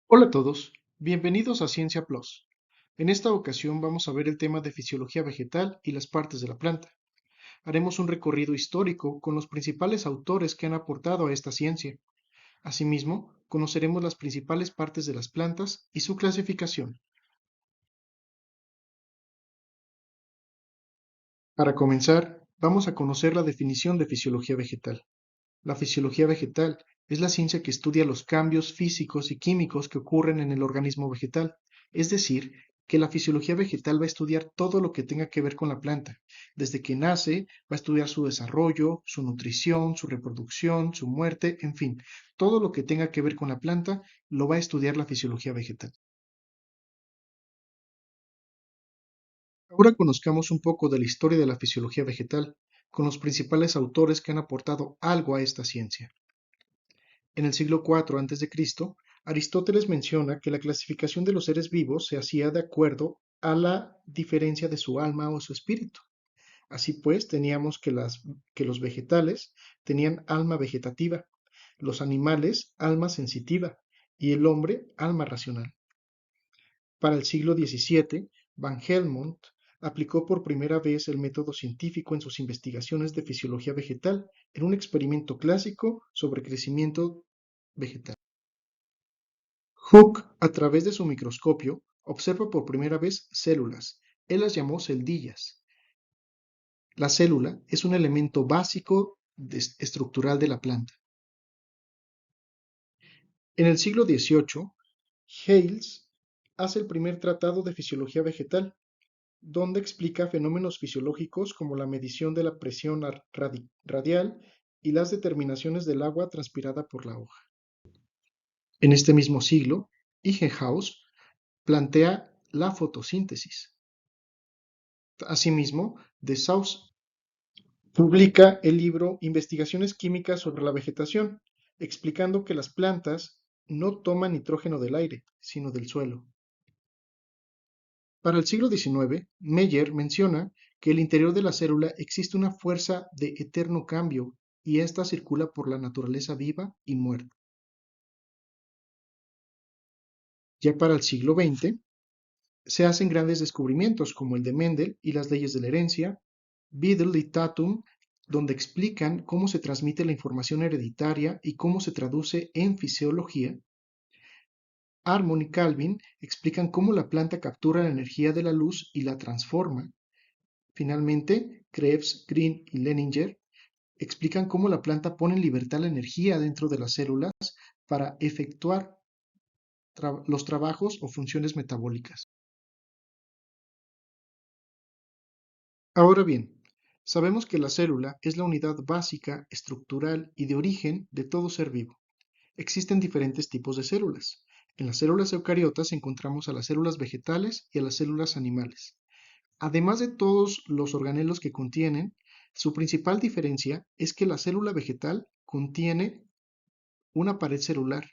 Hola a todos, bienvenidos a Ciencia Plus. En esta ocasión vamos a ver el tema de fisiología vegetal y las partes de la planta. Haremos un recorrido histórico con los principales autores que han aportado a esta ciencia. Asimismo, conoceremos las principales partes de las plantas y su clasificación. Para comenzar, vamos a conocer la definición de fisiología vegetal. La fisiología vegetal es la ciencia que estudia los cambios físicos y químicos que ocurren en el organismo vegetal, es decir, que la fisiología vegetal va a estudiar todo lo que tenga que ver con la planta. Desde que nace, va a estudiar su desarrollo, su nutrición, su reproducción, su muerte, en fin, todo lo que tenga que ver con la planta lo va a estudiar la fisiología vegetal. Ahora conozcamos un poco de la historia de la fisiología vegetal, con los principales autores que han aportado algo a esta ciencia. En el siglo IV a.C., Aristóteles menciona que la clasificación de los seres vivos se hacía de acuerdo a la diferencia de su alma o su espíritu. Así pues, teníamos que los vegetales tenían alma vegetativa, los animales alma sensitiva y el hombre alma racional. Para el siglo XVII, Van Helmont aplicó por primera vez el método científico en sus investigaciones de fisiología vegetal en un experimento clásico sobre crecimiento vegetal. Hooke, a través de su microscopio, observa por primera vez células. Él las llamó celdillas. La célula es un elemento básico estructural de la planta. En el siglo XVIII, Hales hace el primer tratado de fisiología vegetal, donde explica fenómenos fisiológicos como la medición de la presión radial y las determinaciones del agua transpirada por la hoja. En este mismo siglo, Ebbinghaus plantea la fotosíntesis. Asimismo, de Sousa publica el libro Investigaciones químicas sobre la vegetación, explicando que las plantas no toman nitrógeno del aire, sino del suelo. Para el siglo XIX, Meyer menciona que en el interior de la célula existe una fuerza de eterno cambio y ésta circula por la naturaleza viva y muerta. Ya para el siglo XX, se hacen grandes descubrimientos como el de Mendel y las leyes de la herencia, Biddle y Tatum, donde explican cómo se transmite la información hereditaria y cómo se traduce en fisiología. Harmon y Calvin explican cómo la planta captura la energía de la luz y la transforma. Finalmente, Krebs, Green y Leninger explican cómo la planta pone en libertad la energía dentro de las células para efectuar los trabajos o funciones metabólicas. Ahora bien, sabemos que la célula es la unidad básica, estructural y de origen de todo ser vivo. Existen diferentes tipos de células. En las células eucariotas encontramos a las células vegetales y a las células animales. Además de todos los organelos que contienen, su principal diferencia es que la célula vegetal contiene una pared celular,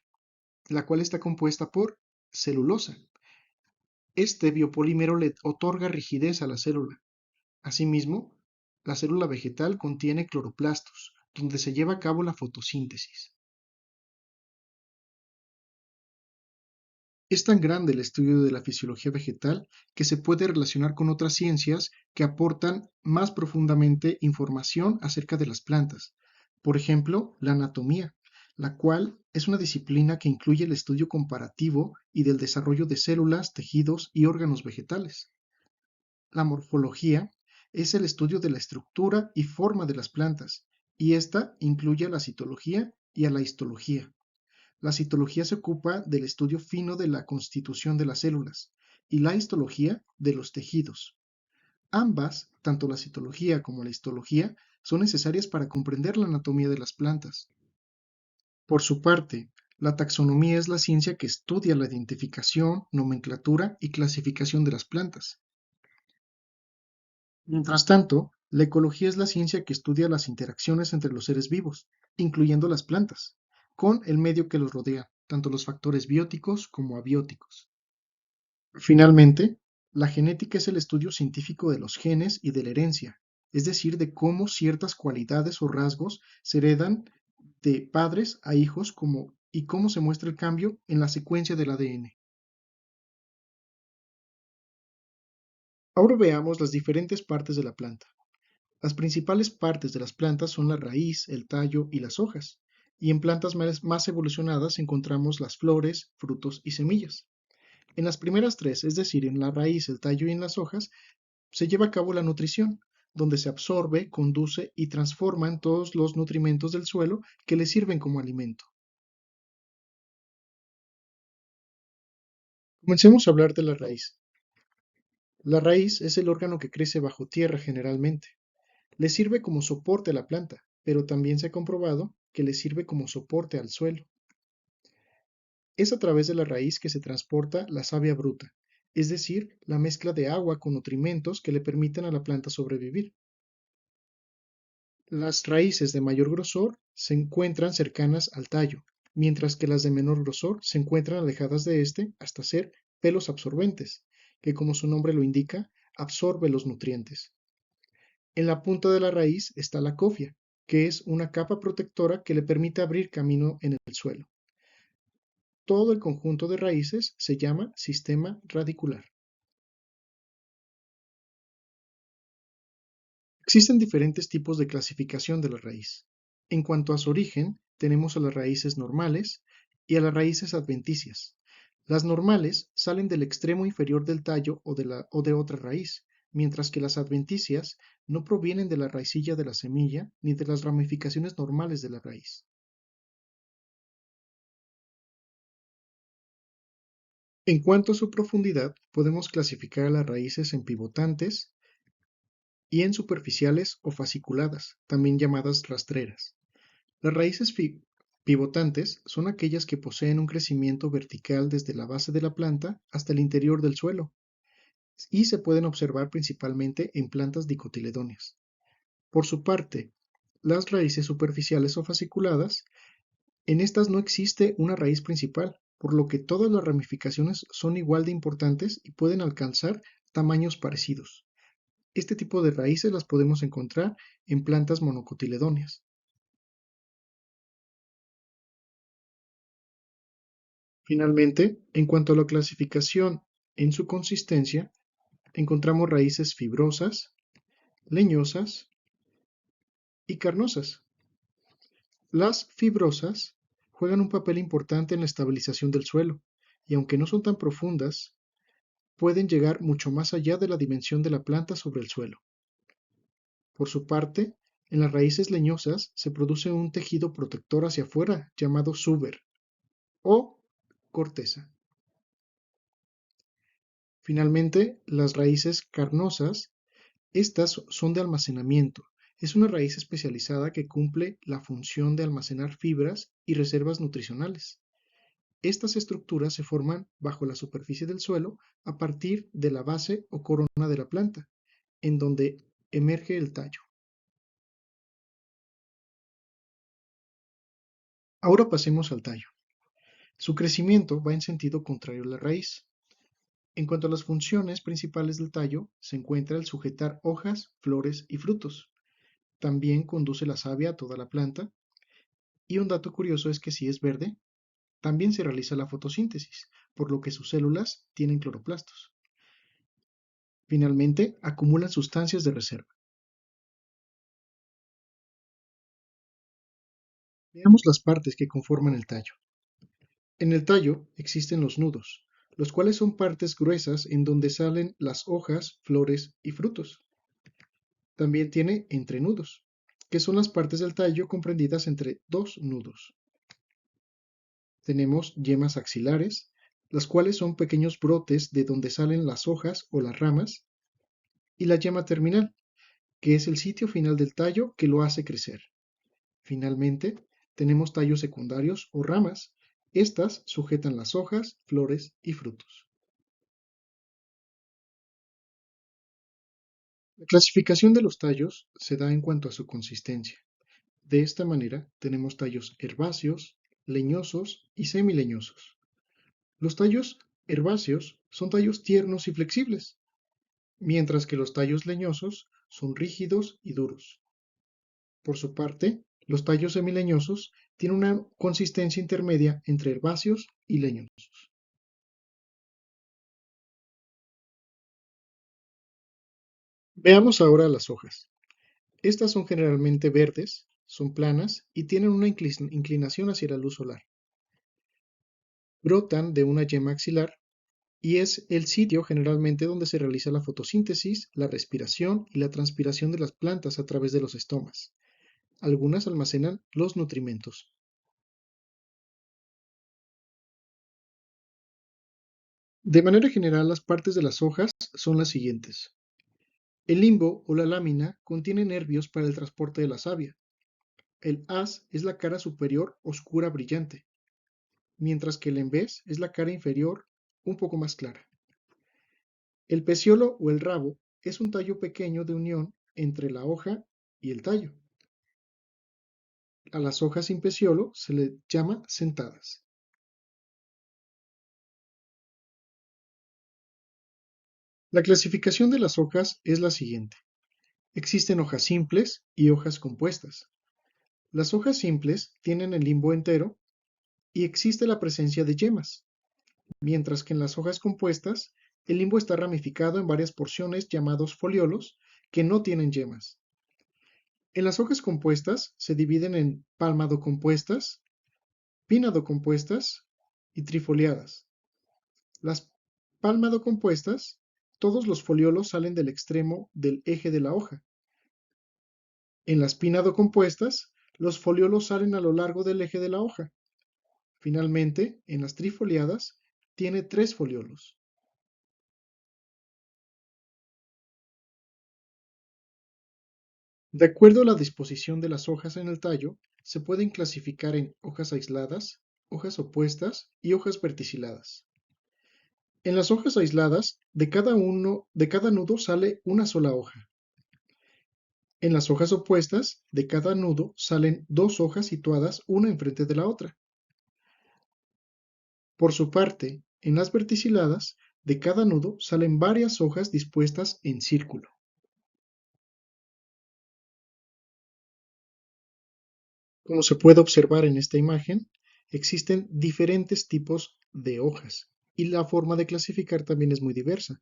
la cual está compuesta por celulosa. Este biopolímero le otorga rigidez a la célula. Asimismo, la célula vegetal contiene cloroplastos, donde se lleva a cabo la fotosíntesis. Es tan grande el estudio de la fisiología vegetal que se puede relacionar con otras ciencias que aportan más profundamente información acerca de las plantas. Por ejemplo, la anatomía, la cual es una disciplina que incluye el estudio comparativo y del desarrollo de células, tejidos y órganos vegetales. La morfología es el estudio de la estructura y forma de las plantas, y esta incluye a la citología y a la histología. La citología se ocupa del estudio fino de la constitución de las células y la histología de los tejidos. Ambas, tanto la citología como la histología, son necesarias para comprender la anatomía de las plantas. Por su parte, la taxonomía es la ciencia que estudia la identificación, nomenclatura y clasificación de las plantas. Mientras tanto, la ecología es la ciencia que estudia las interacciones entre los seres vivos, incluyendo las plantas, con el medio que los rodea, tanto los factores bióticos como abióticos. Finalmente, la genética es el estudio científico de los genes y de la herencia, es decir, de cómo ciertas cualidades o rasgos se heredan de padres a hijos como y cómo se muestra el cambio en la secuencia del ADN. Ahora veamos las diferentes partes de la planta. Las principales partes de las plantas son la raíz, el tallo y las hojas, y en plantas más evolucionadas encontramos las flores, frutos y semillas. En las primeras tres, es decir, en la raíz, el tallo y en las hojas, se lleva a cabo la nutrición, donde se absorbe, conduce y transforma en todos los nutrimentos del suelo que le sirven como alimento. Comencemos a hablar de la raíz. La raíz es el órgano que crece bajo tierra generalmente. Le sirve como soporte a la planta, pero también se ha comprobado que le sirve como soporte al suelo. Es a través de la raíz que se transporta la savia bruta, es decir, la mezcla de agua con nutrimentos que le permiten a la planta sobrevivir. Las raíces de mayor grosor se encuentran cercanas al tallo, mientras que las de menor grosor se encuentran alejadas de este hasta ser pelos absorbentes, que como su nombre lo indica, absorbe los nutrientes. En la punta de la raíz está la cofia, que es una capa protectora que le permite abrir camino en el suelo. Todo el conjunto de raíces se llama sistema radicular. Existen diferentes tipos de clasificación de la raíz. En cuanto a su origen, tenemos a las raíces normales y a las raíces adventicias. Las normales salen del extremo inferior del tallo o de otra raíz, mientras que las adventicias no provienen de la raicilla de la semilla ni de las ramificaciones normales de la raíz. En cuanto a su profundidad, podemos clasificar a las raíces en pivotantes y en superficiales o fasciculadas, también llamadas rastreras. Las raíces pivotantes son aquellas que poseen un crecimiento vertical desde la base de la planta hasta el interior del suelo y se pueden observar principalmente en plantas dicotiledóneas. Por su parte, las raíces superficiales o fasciculadas, en estas no existe una raíz principal, por lo que todas las ramificaciones son igual de importantes y pueden alcanzar tamaños parecidos. Este tipo de raíces las podemos encontrar en plantas monocotiledóneas. Finalmente, en cuanto a la clasificación en su consistencia, encontramos raíces fibrosas, leñosas y carnosas. Las fibrosas juegan un papel importante en la estabilización del suelo, y aunque no son tan profundas, pueden llegar mucho más allá de la dimensión de la planta sobre el suelo. Por su parte, en las raíces leñosas se produce un tejido protector hacia afuera llamado suber o corteza. Finalmente, las raíces carnosas, estas son de almacenamiento. Es una raíz especializada que cumple la función de almacenar fibras y reservas nutricionales. Estas estructuras se forman bajo la superficie del suelo a partir de la base o corona de la planta, en donde emerge el tallo. Ahora pasemos al tallo. Su crecimiento va en sentido contrario a la raíz. En cuanto a las funciones principales del tallo, se encuentra el sujetar hojas, flores y frutos. También conduce la savia a toda la planta. Y un dato curioso es que si es verde, también se realiza la fotosíntesis, por lo que sus células tienen cloroplastos. Finalmente, acumulan sustancias de reserva. Veamos las partes que conforman el tallo. En el tallo existen los nudos, los cuales son partes gruesas en donde salen las hojas, flores y frutos. También tiene entrenudos, que son las partes del tallo comprendidas entre dos nudos. Tenemos yemas axilares, las cuales son pequeños brotes de donde salen las hojas o las ramas, y la yema terminal, que es el sitio final del tallo que lo hace crecer. Finalmente, tenemos tallos secundarios o ramas. Estas sujetan las hojas, flores y frutos. La clasificación de los tallos se da en cuanto a su consistencia. De esta manera, tenemos tallos herbáceos, leñosos y semileñosos. Los tallos herbáceos son tallos tiernos y flexibles, mientras que los tallos leñosos son rígidos y duros. Por su parte, Los tallos semileñosos tienen una consistencia intermedia entre herbáceos y leñosos. Veamos ahora las hojas. Estas son generalmente verdes, son planas y tienen una inclinación hacia la luz solar. Brotan de una yema axilar y es el sitio generalmente donde se realiza la fotosíntesis, la respiración y la transpiración de las plantas a través de los estomas. Algunas almacenan los nutrimentos. De manera general, las partes de las hojas son las siguientes. El limbo o la lámina contiene nervios para el transporte de la savia. El haz es la cara superior oscura brillante, mientras que el embés es la cara inferior un poco más clara. El peciolo o el rabo es un tallo pequeño de unión entre la hoja y el tallo. A las hojas sin peciolo se les llama sentadas. La clasificación de las hojas es la siguiente. Existen hojas simples y hojas compuestas. Las hojas simples tienen el limbo entero y existe la presencia de yemas, mientras que en las hojas compuestas el limbo está ramificado en varias porciones llamados foliolos que no tienen yemas. En las hojas compuestas se dividen en palmadocompuestas, pinadocompuestas y trifoliadas. Las palmadocompuestas, todos los foliolos salen del extremo del eje de la hoja. En las pinadocompuestas, los foliolos salen a lo largo del eje de la hoja. Finalmente, en las trifoliadas, tiene 3 foliolos. De acuerdo a la disposición de las hojas en el tallo, se pueden clasificar en hojas aisladas, hojas opuestas y hojas verticiladas. En las hojas aisladas, de cada nudo sale una sola hoja. En las hojas opuestas, de cada nudo salen 2 hojas situadas una enfrente de la otra. Por su parte, en las verticiladas, de cada nudo salen varias hojas dispuestas en círculo. Como se puede observar en esta imagen, existen diferentes tipos de hojas y la forma de clasificar también es muy diversa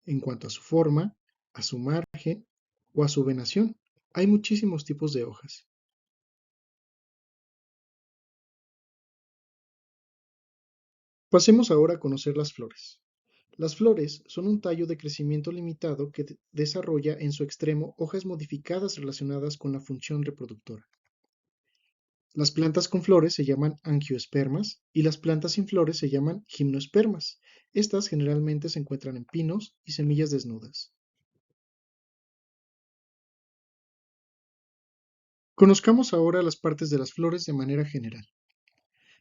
en cuanto a su forma, a su margen o a su venación. Hay muchísimos tipos de hojas. Pasemos ahora a conocer las flores. Las flores son un tallo de crecimiento limitado que desarrolla en su extremo hojas modificadas relacionadas con la función reproductora. Las plantas con flores se llaman angiospermas y las plantas sin flores se llaman gimnospermas. Estas generalmente se encuentran en pinos y semillas desnudas. Conozcamos ahora las partes de las flores de manera general.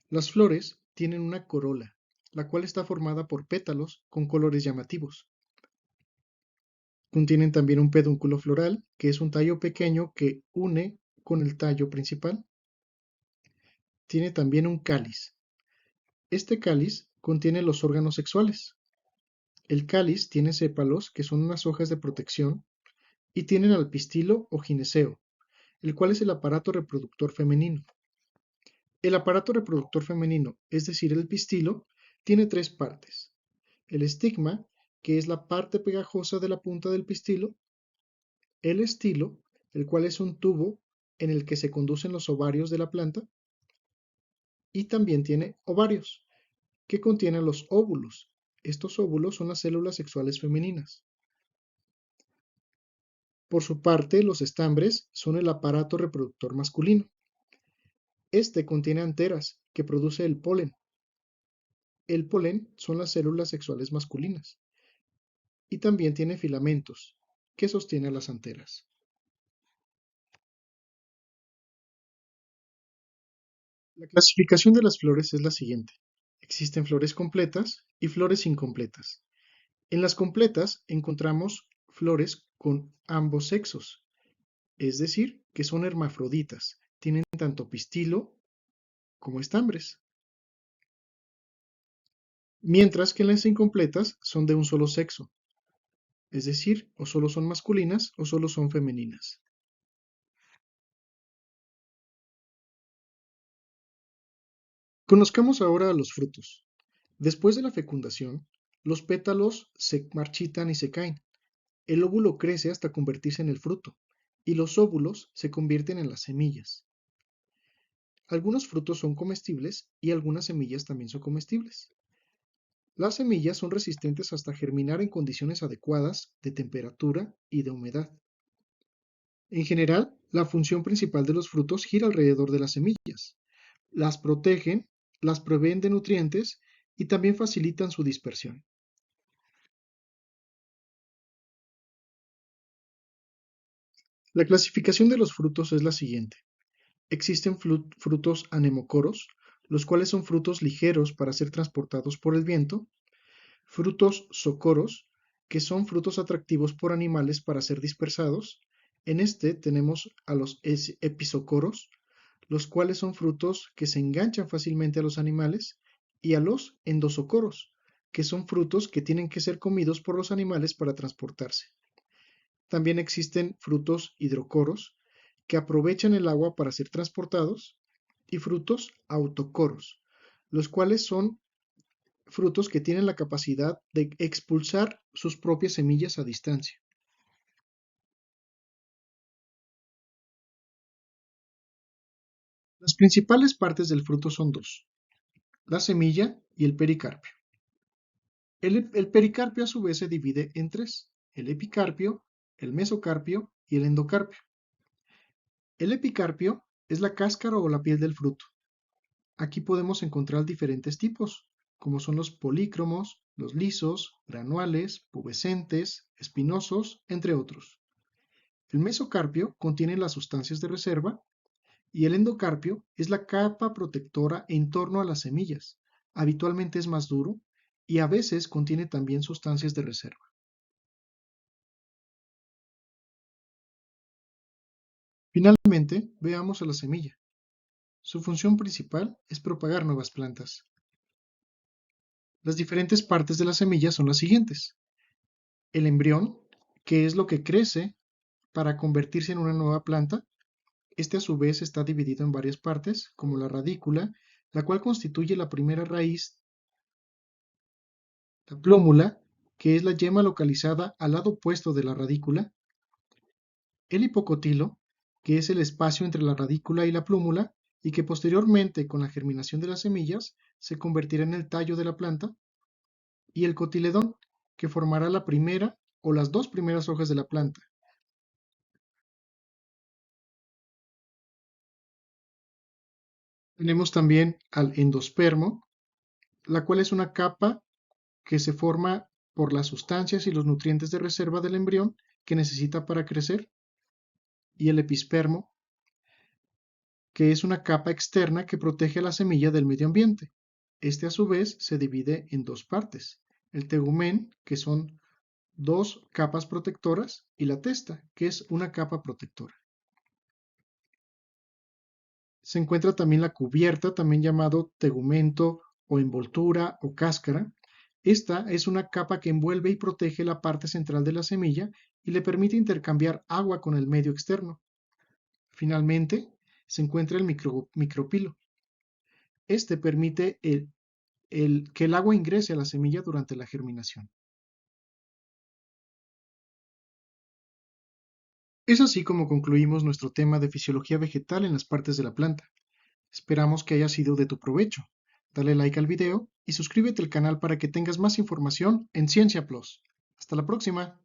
Las flores tienen una corola, la cual está formada por pétalos con colores llamativos. Contienen también un pedúnculo floral, que es un tallo pequeño que une con el tallo principal. Tiene también un cáliz. Este cáliz contiene los órganos sexuales. El cáliz tiene sépalos, que son unas hojas de protección, y tienen al pistilo o gineceo, el cual es el aparato reproductor femenino. El aparato reproductor femenino, es decir, el pistilo, tiene 3 partes. El estigma, que es la parte pegajosa de la punta del pistilo, el estilo, el cual es un tubo en el que se conducen los ovarios de la planta, y también tiene ovarios, que contienen los óvulos. Estos óvulos son las células sexuales femeninas. Por su parte, los estambres son el aparato reproductor masculino. Este contiene anteras, que produce el polen. El polen son las células sexuales masculinas. Y también tiene filamentos, que sostienen las anteras. La clasificación de las flores es la siguiente. Existen flores completas y flores incompletas. En las completas encontramos flores con ambos sexos, es decir, que son hermafroditas, tienen tanto pistilo como estambres, mientras que las incompletas son de un solo sexo, es decir, o solo son masculinas o solo son femeninas. Conozcamos ahora los frutos. Después de la fecundación, los pétalos se marchitan y se caen. El óvulo crece hasta convertirse en el fruto, y los óvulos se convierten en las semillas. Algunos frutos son comestibles y algunas semillas también son comestibles. Las semillas son resistentes hasta germinar en condiciones adecuadas de temperatura y de humedad. En general, la función principal de los frutos gira alrededor de las semillas. Las protegen, las proveen de nutrientes y también facilitan su dispersión. La clasificación de los frutos es la siguiente. Existen frutos anemocoros, los cuales son frutos ligeros para ser transportados por el viento, frutos socoros, que son frutos atractivos por animales para ser dispersados. En este tenemos a los episocoros, los cuales son frutos que se enganchan fácilmente a los animales, y a los endosocoros, que son frutos que tienen que ser comidos por los animales para transportarse. También existen frutos hidrocoros, que aprovechan el agua para ser transportados, y frutos autocoros, los cuales son frutos que tienen la capacidad de expulsar sus propias semillas a distancia. Las principales partes del fruto son dos, la semilla y el pericarpio. El pericarpio a su vez se divide en tres, el epicarpio, el mesocarpio y el endocarpio. El epicarpio es la cáscara o la piel del fruto. Aquí podemos encontrar diferentes tipos, como son los polícromos, los lisos, granuales, pubescentes, espinosos, entre otros. El mesocarpio contiene las sustancias de reserva y el endocarpio es la capa protectora en torno a las semillas. Habitualmente es más duro y a veces contiene también sustancias de reserva. Finalmente, veamos a la semilla. Su función principal es propagar nuevas plantas. Las diferentes partes de la semilla son las siguientes. El embrión, que es lo que crece para convertirse en una nueva planta. Este a su vez está dividido en varias partes, como la radícula, la cual constituye la primera raíz, la plúmula, que es la yema localizada al lado opuesto de la radícula, el hipocotilo, que es el espacio entre la radícula y la plúmula, y que posteriormente, con la germinación de las semillas, se convertirá en el tallo de la planta, y el cotiledón, que formará la primera o las dos primeras hojas de la planta. Tenemos también al endospermo, la cual es una capa que se forma por las sustancias y los nutrientes de reserva del embrión que necesita para crecer, y el epispermo, que es una capa externa que protege a la semilla del medio ambiente. Este a su vez se divide en dos partes, el tegumen, que son dos capas protectoras, y la testa, que es una capa protectora. Se encuentra también la cubierta, también llamado tegumento o envoltura o cáscara. Esta es una capa que envuelve y protege la parte central de la semilla y le permite intercambiar agua con el medio externo. Finalmente, se encuentra el micropilo. Este permite que el agua ingrese a la semilla durante la germinación. Es así como concluimos nuestro tema de fisiología vegetal en las partes de la planta. Esperamos que haya sido de tu provecho. Dale like al video y suscríbete al canal para que tengas más información en Ciencia Plus. Hasta la próxima.